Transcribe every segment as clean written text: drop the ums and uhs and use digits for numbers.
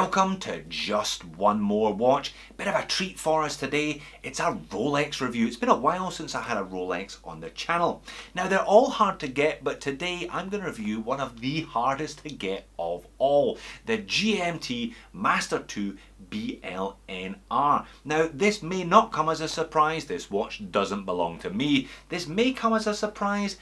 Welcome to just one more watch. Bit of a treat for us today. It's a Rolex review. It's been a while since I had a Rolex on the channel. Now they're all hard to get, but today I'm going to review one of the hardest to get of all. The GMT Master 2 BLNR. Now this may not come as a surprise. This watch doesn't belong to me. This may come as a surprise.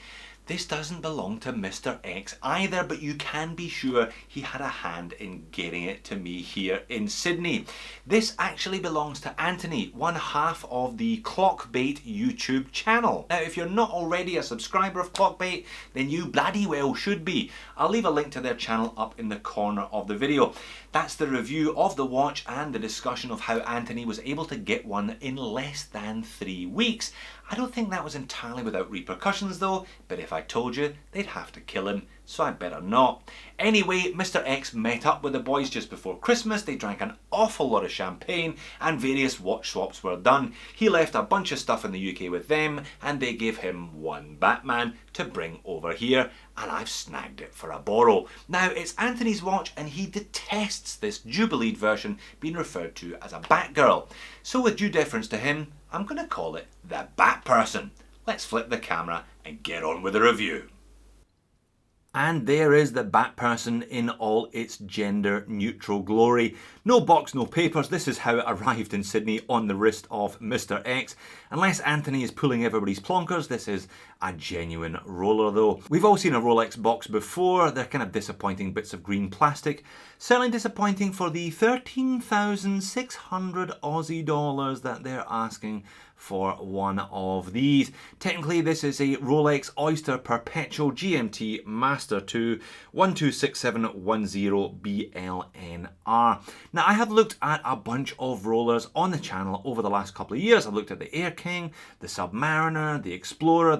This doesn't belong to Mr. X either, but you can be sure he had a hand in getting it to me here in Sydney. This actually belongs to Anthony, one half of the Clockbait YouTube channel. Now, if you're not already a subscriber of Clockbait, then you bloody well should be. I'll leave a link to their channel up in the corner of the video. That's the review of the watch and the discussion of how Anthony was able to get one in less than 3 weeks. I don't think that was entirely without repercussions though, but if I told you, they'd have to kill him, so I'd better not. Anyway, Mr. X met up with the boys just before Christmas. They drank an awful lot of champagne and various watch swaps were done. He left a bunch of stuff in the UK with them and they gave him one Batman to bring over here, and I've snagged it for a borrow. Now, it's Anthony's watch and he detests this Jubileed version being referred to as a Batgirl. So with due deference to him, I'm going to call it the Batperson. Let's flip the camera and get on with the review. And there is the Batperson in all its gender neutral glory. No box, no papers. This is how it arrived in Sydney on the wrist of Mr. X. Unless Anthony is pulling everybody's plonkers, this is a genuine roller though. We've all seen a Rolex box before. They're kind of disappointing bits of green plastic. Certainly disappointing for the 13,600 Aussie dollars that they're asking for one of these. Technically this is a Rolex Oyster Perpetual GMT Master 2 126710 BLNR. Now I have looked at a bunch of rollers on the channel over the last couple of years. I've looked at the Air King, the Submariner, the Explorer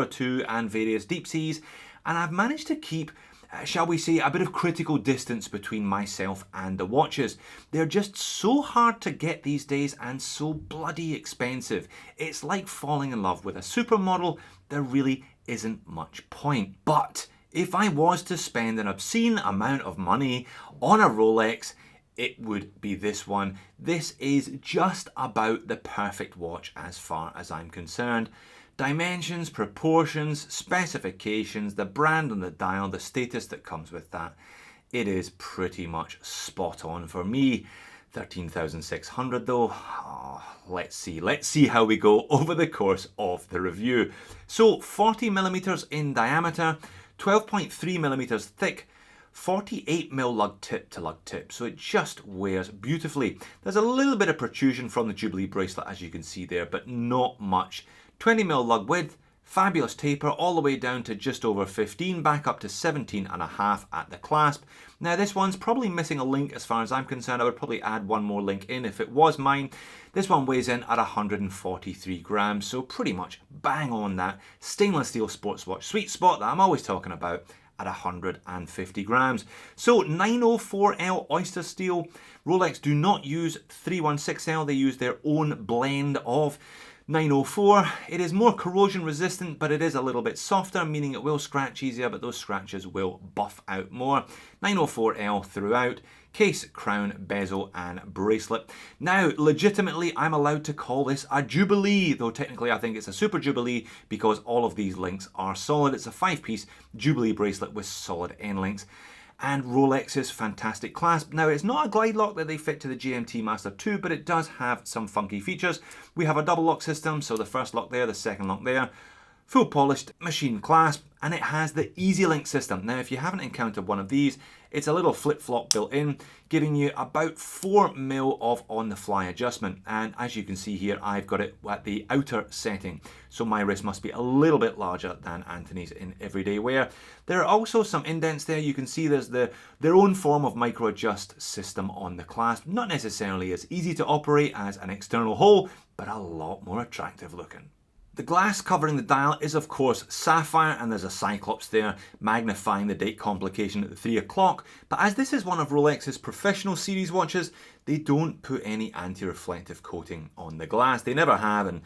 2 and various deep seas, and I've managed to keep shall we say, a bit of critical distance between myself and the watches. They're just so hard to get these days and so bloody expensive. It's like falling in love with a supermodel. There really isn't much point. But if I was to spend an obscene amount of money on a Rolex, it would be this one. This is just about the perfect watch as far as I'm concerned. Dimensions, proportions, specifications, the brand on the dial, the status that comes with that. It is pretty much spot on for me. 13,600 though. Oh, let's see how we go over the course of the review. So 40 millimeters in diameter, 12.3 millimeters thick, 48mm lug tip to lug tip, so it just wears beautifully. There's a little bit of protrusion from the Jubilee bracelet as you can see there, but not much. 20mm lug width, fabulous taper all the way down to just over 15, back up to 17.5 at the clasp. Now this one's probably missing a link as far as I'm concerned. I would probably add one more link in if it was mine. This one weighs in at 143 grams, so pretty much bang on that stainless steel sports watch sweet spot that I'm always talking about at 150 grams. So 904L Oyster Steel. Rolex do not use 316L, they use their own blend of 904. It is more corrosion resistant, but it is a little bit softer, meaning it will scratch easier, but those scratches will buff out more. 904L throughout. Case, crown, bezel and bracelet. Now, legitimately, I'm allowed to call this a Jubilee, though technically I think it's a Super Jubilee because all of these links are solid. It's a 5-piece Jubilee bracelet with solid end links. And Rolex's fantastic clasp. Now, it's not a glide lock that they fit to the GMT Master 2, but it does have some funky features. We have a double lock system, so the first lock there, the second lock there. Full polished machine clasp, and it has the Easy Link system. Now, if you haven't encountered one of these, it's a little flip-flop built in, giving you about 4mm of on-the-fly adjustment. And as you can see here, I've got it at the outer setting, so my wrist must be a little bit larger than Anthony's in everyday wear. There are also some indents there. You can see there's their own form of micro-adjust system on the clasp. Not necessarily as easy to operate as an external hole, but a lot more attractive looking. The glass covering the dial is of course sapphire, and there's a cyclops there magnifying the date complication at the 3 o'clock, but as this is one of Rolex's professional series watches, they don't put any anti-reflective coating on the glass. They never have, and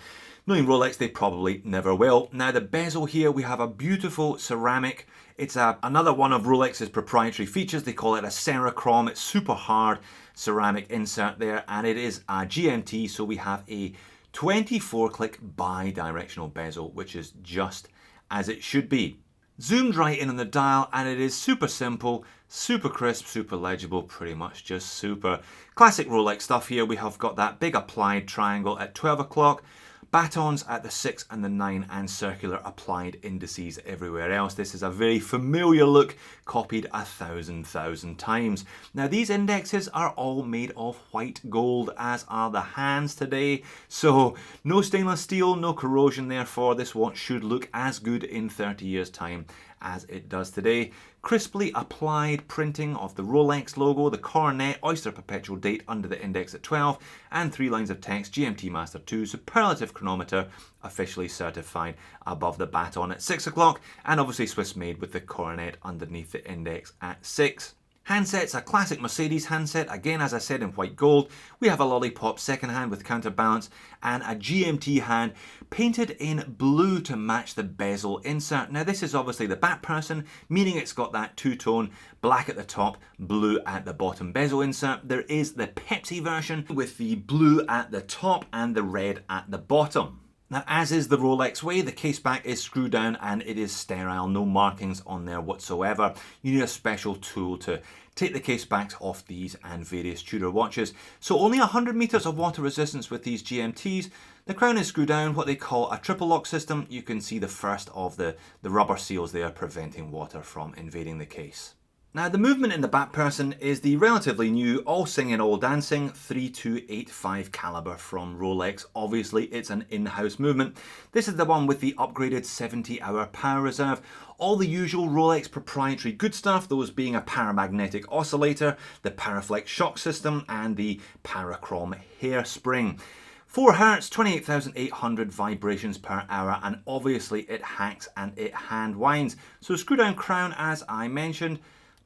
knowing Rolex, they probably never will. Now the bezel here, we have a beautiful ceramic. It's another one of Rolex's proprietary features. They call it a Cerachrome. It's super hard ceramic insert there, and it is a GMT, so we have a 24-click bi-directional bezel, which is just as it should be. Zoomed right in on the dial, and it is super simple, super crisp, super legible, pretty much just super. Classic Rolex stuff here. We have got that big applied triangle at 12 o'clock, batons at the 6 and the 9, and circular applied indices everywhere else. This is a very familiar look, copied 1,000 times. Now these indexes are all made of white gold, as are the hands today, so no stainless steel, no corrosion, therefore this watch should look as good in 30 years time as it does today. Crisply applied printing of the Rolex logo, the coronet, oyster perpetual date under the index at 12, and 3 lines of text, GMT Master 2, superlative chronometer, officially certified above the baton at 6 o'clock, and obviously Swiss made with the coronet underneath the index at 6. Handset's a classic Mercedes handset, again as I said in white gold. We have a lollipop second hand with counterbalance and a GMT hand painted in blue to match the bezel insert. Now this is obviously the Batperson, meaning it's got that two-tone, black at the top, blue at the bottom bezel insert. There is the Pepsi version with the blue at the top and the red at the bottom. Now, as is the Rolex way, the case back is screwed down and it is sterile, no markings on there whatsoever. You need a special tool to take the case backs off these and various Tudor watches. So only 100 meters of water resistance with these GMTs. The crown is screwed down, what they call a triple lock system. You can see the first of the rubber seals there preventing water from invading the case. Now the movement in the Batperson is the relatively new, all singing, all dancing 3285 caliber from Rolex. Obviously it's an in-house movement. This is the one with the upgraded 70-hour power reserve. All the usual Rolex proprietary good stuff, those being a paramagnetic oscillator, the Paraflex shock system, and the Parachrome hairspring. 4 Hz, 28,800 vibrations per hour, and obviously it hacks and it hand winds. So screw down crown as I mentioned.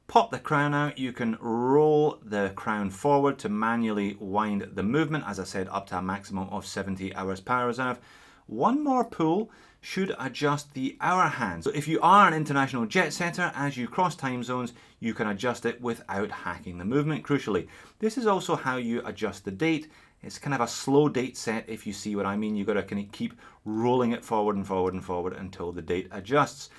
Pop the crown out, you can roll the crown forward to manually wind the movement, as I said, up to a maximum of 70 hours power reserve. One more pull should adjust the hour hand. So if you are an international jet setter, as you cross time zones, you can adjust it without hacking the movement, crucially. This is also how you adjust the date. It's kind of a slow date set, if you see what I mean. You've got to kind of keep rolling it forward and forward and forward until the date adjusts.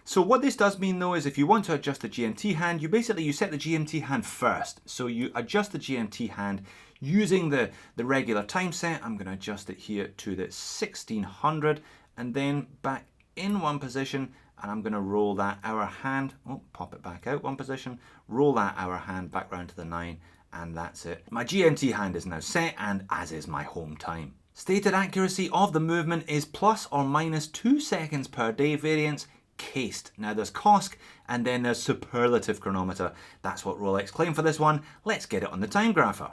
So what this does mean though is if you want to adjust the GMT hand, you set the GMT hand first. So you adjust the GMT hand using the regular time set. I'm going to adjust it here to the 1600 and then back in one position, and I'm going to roll that hour hand, pop it back out one position, roll that hour hand back round to the 9, and that's it. My GMT hand is now set, and as is my home time. Stated accuracy of the movement is plus or minus 2 seconds per day variance, cased. Now there's COSC and then there's superlative chronometer. That's what Rolex claim for this one. Let's get it on the time grapher.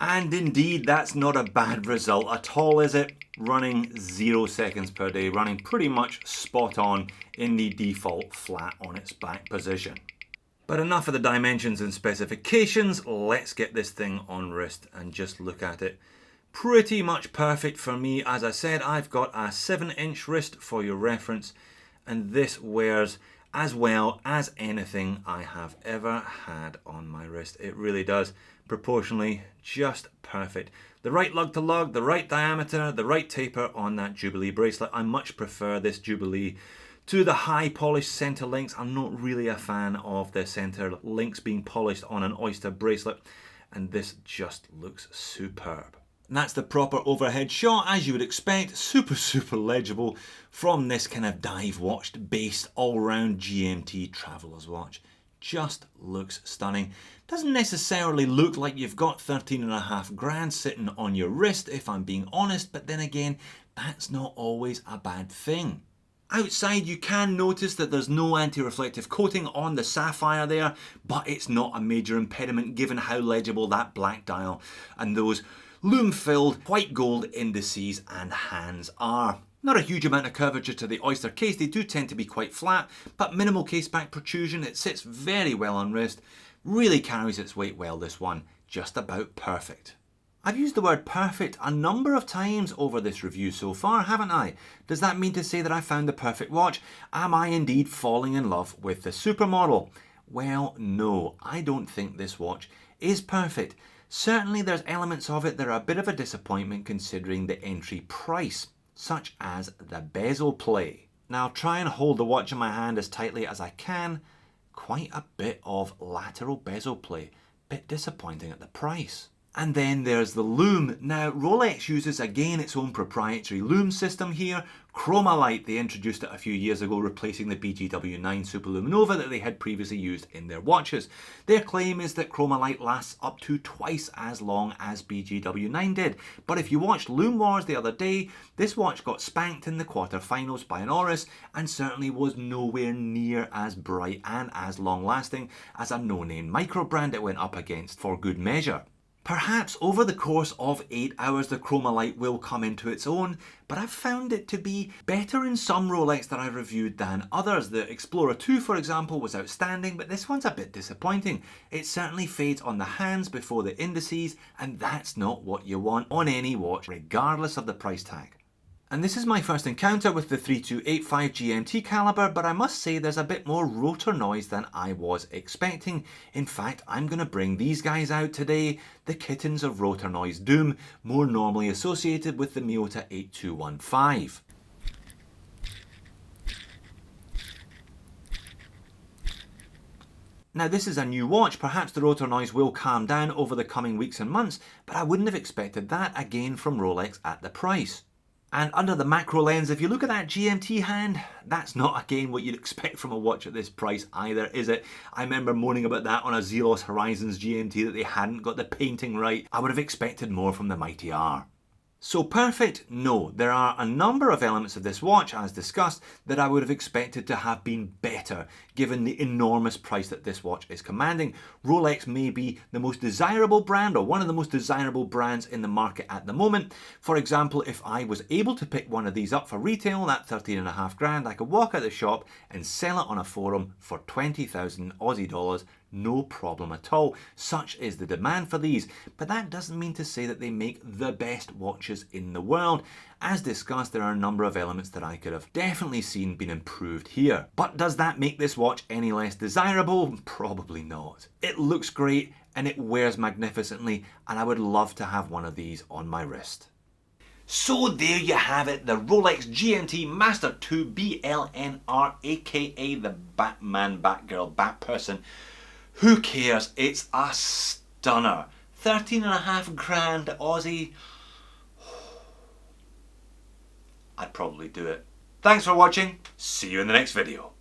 And indeed, that's not a bad result at all, is it? Running 0 seconds per day, running pretty much spot on in the default flat on its back position. But enough of the dimensions and specifications, let's get this thing on wrist and just look at it. Pretty much perfect for me. As I said, I've got a 7-inch wrist for your reference, and this wears as well as anything I have ever had on my wrist. It really does. Proportionally, just perfect. The right lug to lug, the right diameter, the right taper on that Jubilee bracelet. I much prefer this Jubilee to the high polished center links. I'm not really a fan of the center links being polished on an oyster bracelet, and this just looks superb. And that's the proper overhead shot, as you would expect. Super legible from this kind of dive watched based all round GMT traveler's watch. Just looks stunning. Doesn't necessarily look like you've got 13.5 grand sitting on your wrist, if I'm being honest, but then again, that's not always a bad thing. Outside you can notice that there's no anti-reflective coating on the sapphire there, but it's not a major impediment given how legible that black dial and those Lume filled, white gold indices and hands are. Not a huge amount of curvature to the oyster case, they do tend to be quite flat, but minimal case back protrusion, it sits very well on wrist, really carries its weight well this one, just about perfect. I've used the word perfect a number of times over this review so far, haven't I? Does that mean to say that I found the perfect watch? Am I indeed falling in love with the supermodel? Well, no, I don't think this watch is perfect. Certainly there's elements of it that are a bit of a disappointment considering the entry price, such as the bezel play. Now I'll try and hold the watch in my hand as tightly as I can. Quite a bit of lateral bezel play, bit disappointing at the price. And then there's the lume. Now Rolex uses again its own proprietary lume system here. Chromalight, they introduced it a few years ago, replacing the BGW9 Superluminova that they had previously used in their watches. Their claim is that Chromalight lasts up to twice as long as BGW9 did. But if you watched Lume Wars the other day, this watch got spanked in the quarterfinals by an Oris and certainly was nowhere near as bright and as long lasting as a no-name micro brand it went up against for good measure. Perhaps over the course of 8 hours the Chromalight will come into its own, but I've found it to be better in some Rolex that I've reviewed than others. The Explorer 2, for example, was outstanding, but this one's a bit disappointing. It certainly fades on the hands before the indices, and that's not what you want on any watch, regardless of the price tag. And this is my first encounter with the 3285 GMT caliber, but I must say there's a bit more rotor noise than I was expecting. In fact, I'm going to bring these guys out today, the kittens of rotor noise doom, more normally associated with the Miyota 8215. Now this is a new watch, perhaps the rotor noise will calm down over the coming weeks and months, but I wouldn't have expected that again from Rolex at the price. And under the macro lens, if you look at that GMT hand, that's not again what you'd expect from a watch at this price either, is it? I remember moaning about that on a Zelos Horizons GMT that they hadn't got the painting right. I would have expected more from the Mighty R. So perfect? No. There are a number of elements of this watch, as discussed, that I would have expected to have been better, given the enormous price that this watch is commanding. Rolex may be the most desirable brand, or one of the most desirable brands in the market at the moment. For example, if I was able to pick one of these up for retail, that 13.5 grand, I could walk out the shop and sell it on a forum for 20,000 Aussie dollars. No problem at all. Such is the demand for these, but that doesn't mean to say that they make the best watches in the world. As discussed, there are a number of elements that I could have definitely seen been improved here. But does that make this watch any less desirable? Probably not. It looks great and it wears magnificently, and I would love to have one of these on my wrist. So there you have it, the Rolex GMT Master 2 BLNR, aka the Batman, Batgirl, Batperson. Who cares? It's a stunner. 13.5 grand Aussie. I'd probably do it. Thanks for watching. See you in the next video.